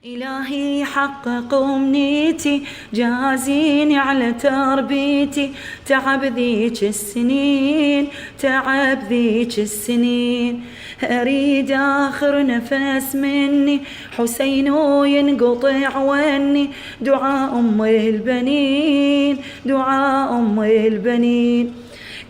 إلهي حقق أمنيتي، جازيني على تربيتي، تعب ذيك السنين، تعب ذيك السنين. أريد آخر نفس مني حسين وينقطع وني، دعاء أم البنين، دعاء أم البنين.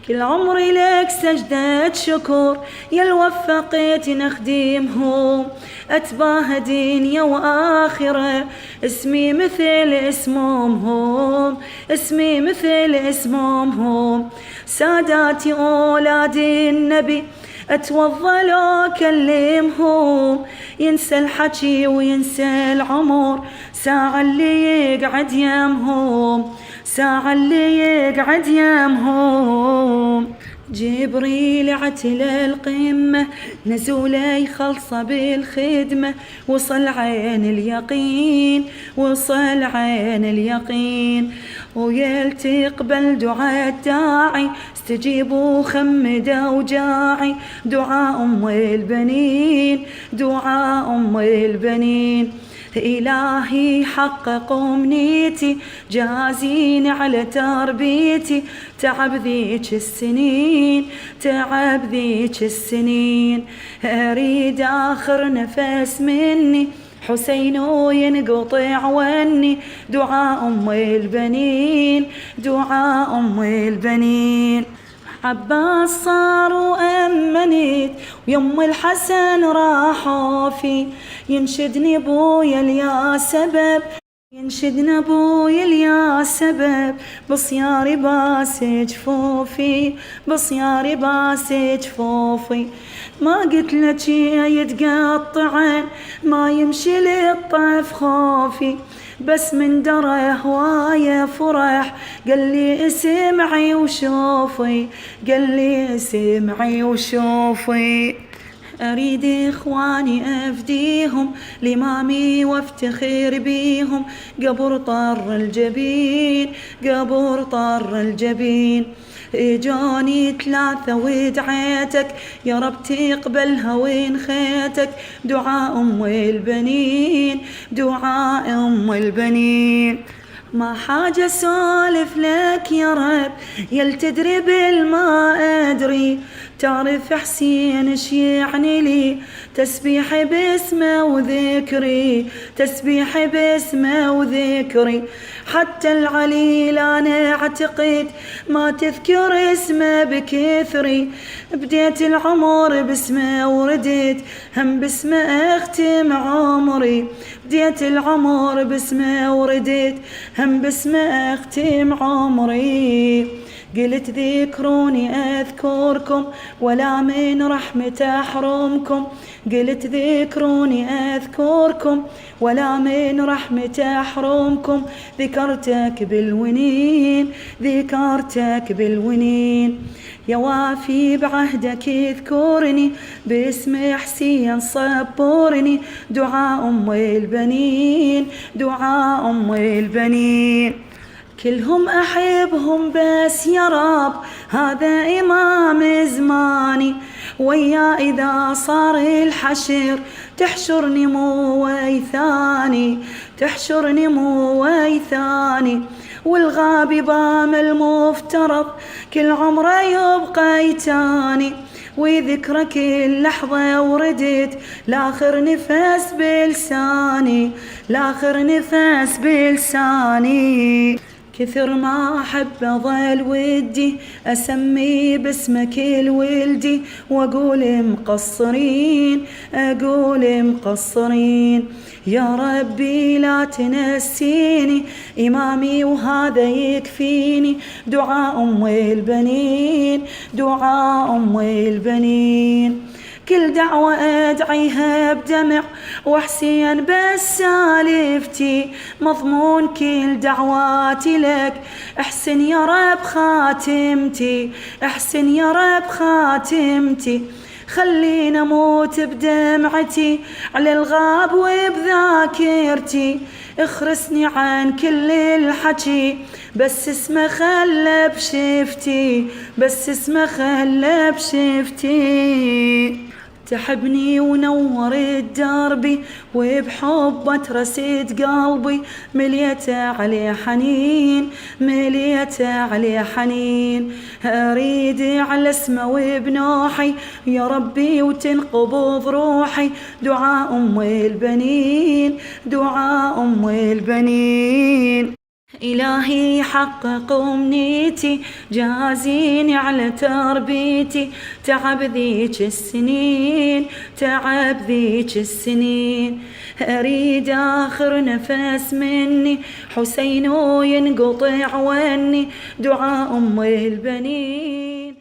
كل عمري لك سجدة شكر، يا الوفقيت نخدمهم، أتباه دنيا وآخرة، اسمي مثل اسمهم، اسمي مثل اسمهم. ساداتي أولاد النبي أتوضى لو أكلمهم، ينسى الحكي وينسى العمر، ساعة اللي يقعد يمهم، ساعة اللي يقعد يمهم. جبريل عتل القمة، نزوله يخلصه بالخدمة، وصل عين اليقين، وصل عين اليقين. ويلتقبل دعاء الداعي، استجيبوا خمد وجاعي، دعاء أم البنين، دعاء أم البنين. إلهي حقق أمنيتي، جازيني على تربيتي، تعب ذيك السنين، تعب ذيك السنين. أريد آخر نفس مني حسين وينقطع وني، دعاء أم البنين، دعاء أم البنين. عباس صار وأمنيت، ويم الحسن راحوا في، ينشدني بويا اليا سبب، ينشدنا بويا اليا سبب، بصياري باس جفوفي، بصياري باس جفوفي. ما قلت لك يتقطعن، ما يمشي للطف خوفي، بس من درى هواية فرح، قال لي اسمعي وشوفي، قال لي اسمعي وشوفي. أريد إخواني أفديهم لإمامي وافتخر بيهم، قبر طر الجبين، قبر طر الجبين. إجاني 3 ودعيتك، يا رب تقبلها وين خيتك، دعاء أم البنين، دعاء أم البنين. ما حاجة سولف لك يا رب، يل تدري بالما أدري، تعرف حسين ايش يعني لي، تسبيح باسمه وذكري، تسبيح باسمه وذكري. حتى العليل أنا أعتقد ما تذكر اسمه بكثري، بديت العمر باسمه ورديت هم باسمه أختم عمري، بديت العمر باسمه ورديت هم باسمه أختم عمري. قلت ذكروني أذكركم ولا من رحمة أحرمكم، قلت ذكروني أذكركم ولا من رحمة أحرمكم. ذكرتك بالونين، ذكرتك بالونين. يا وافي بعهدك اذكرني، باسم حسين صبرني، دعاء أم البنين، دعاء أم البنين. كلهم أحبهم بس يا رب هذا إمام زماني، ويا إذا صار الحشر تحشرني مو ويثاني، تحشرني مو ويثاني. والغابي بام المفترض كل عمره يبقى يتاني، وذكرى كل لحظة وردت لاخر نفس بلساني، لاخر نفس بلساني. كثر ما أحب أظل ودي أسمي باسمك الولدي، وأقول مقصرين، أقول مقصرين. يا ربي لا تنسيني إمامي وهذا يكفيني، دعاء أم البنين، دعاء أم البنين. كل دعوة أدعيها بدمع وحسين بس سالفتي، مضمون كل دعواتي لك، احسن يا رب خاتمتي، احسن يا رب خاتمتي. خلينا اموت بدمعتي على الغاب وبذاكرتي، اخرسني عن كل الحكي، بس اسمه خلى بشفتي، بس اسمه خلى بشفتي. تحبني ونورت دربي، وبحبه ترست قلبي، مليته عليه حنين، مليته عليه حنين. أريد على اسمه وبنوحي يا ربي وتنقبض روحي، دعاء أم البنين، دعاء أم البنين. إلهي حقق أمنيتي، جازيني على تربيتي، تعب ذيك السنين، تعب ذيك السنين. أريد آخر نفس مني حسين ينقطع وني، دعاء أم البنين.